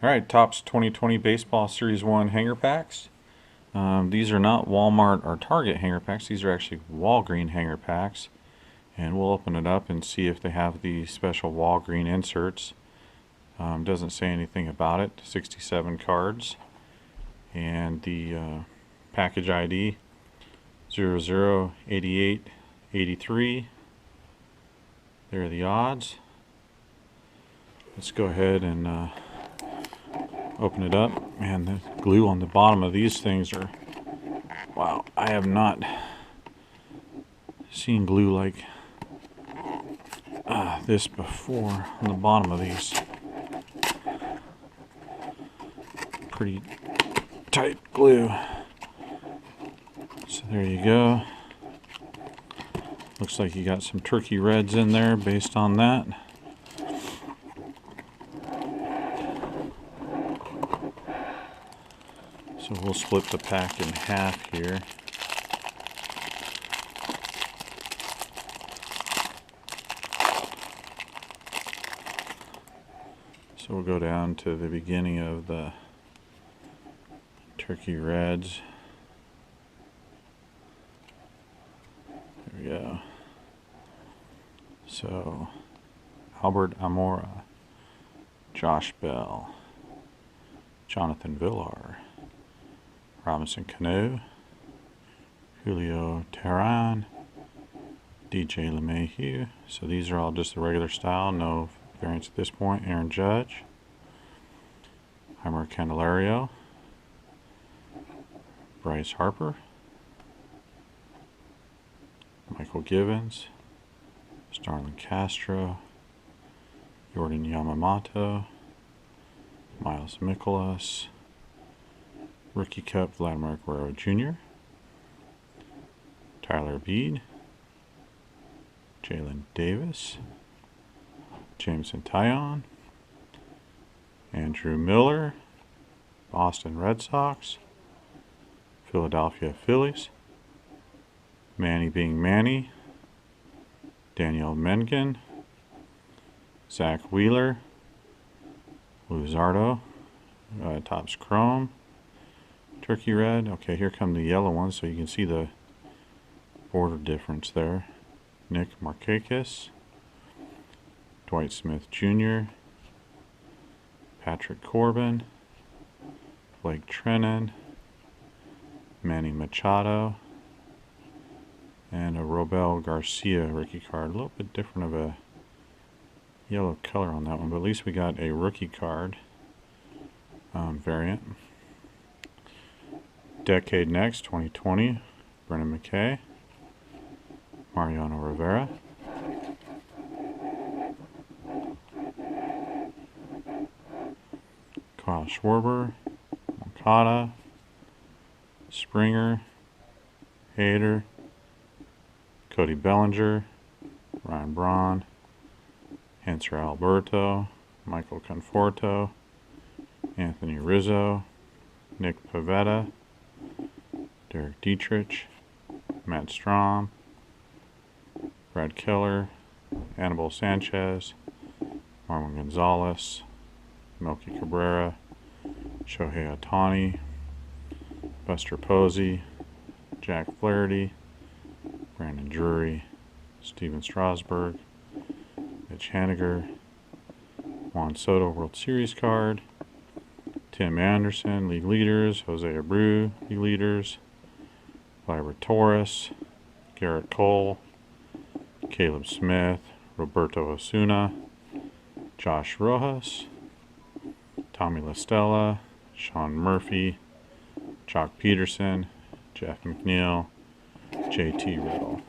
Alright, Topps 2020 Baseball Series 1 hanger packs. These are not Walmart or Target hanger packs. These are actually Walgreens hanger packs. And we'll open it up and see if they have the special Walgreens inserts. Doesn't say anything about it. 67 cards. And the package ID 008883. There are the odds. Let's go ahead and open it up. Man, the glue on the bottom of these things are, wow, I have not seen glue like this before on the bottom of these. Pretty tight glue. So there you go. Looks like you got some turkey reds in there based on that. So we'll split the pack in half here. So we'll go down to the beginning of the turkey reds. There we go. So Albert Amora, Josh Bell, Jonathan Villar, Robinson Cano, Julio Teheran, DJ LeMahieu. So these are all just the regular style, no variants at this point. Aaron Judge, Heimer Candelario, Bryce Harper, Michael Givens, Starlin Castro, Jordan Yamamoto, Miles Mikolas, Rookie Cup Vladimir Guerrero Jr., Tyler Beede, Jalen Davis, Jameson Taillon, Andrew Miller, Boston Red Sox, Philadelphia Phillies, Manny being Manny, Daniel Mengen, Zach Wheeler, Luzardo, Topps Chrome, Turkey Red. Okay, here come the yellow ones so you can see the border difference there. Nick Markakis, Dwight Smith Jr., Patrick Corbin, Blake Treinen, Manny Machado, and a Robel Garcia rookie card. A little bit different of a yellow color on that one, but at least we got a rookie card variant. Decade Next 2020, Brennan McKay, Mariano Rivera, Kyle Schwarber, Moncada, Springer, Hader, Cody Bellinger, Ryan Braun, Hanser Alberto, Michael Conforto, Anthony Rizzo, Nick Pivetta, Derek Dietrich, Matt Strom, Brad Keller, Anibal Sanchez, Marwin Gonzalez, Melky Cabrera, Shohei Ohtani, Buster Posey, Jack Flaherty, Brandon Drury, Steven Strasburg, Mitch Haniger, Juan Soto World Series card, Tim Anderson, League Leaders, Jose Abreu, League Leaders, Vibert Torres, Garrett Cole, Caleb Smith, Roberto Osuna, Josh Rojas, Tommy LaStella, Sean Murphy, Jock Peterson, Jeff McNeil, JT Riddle.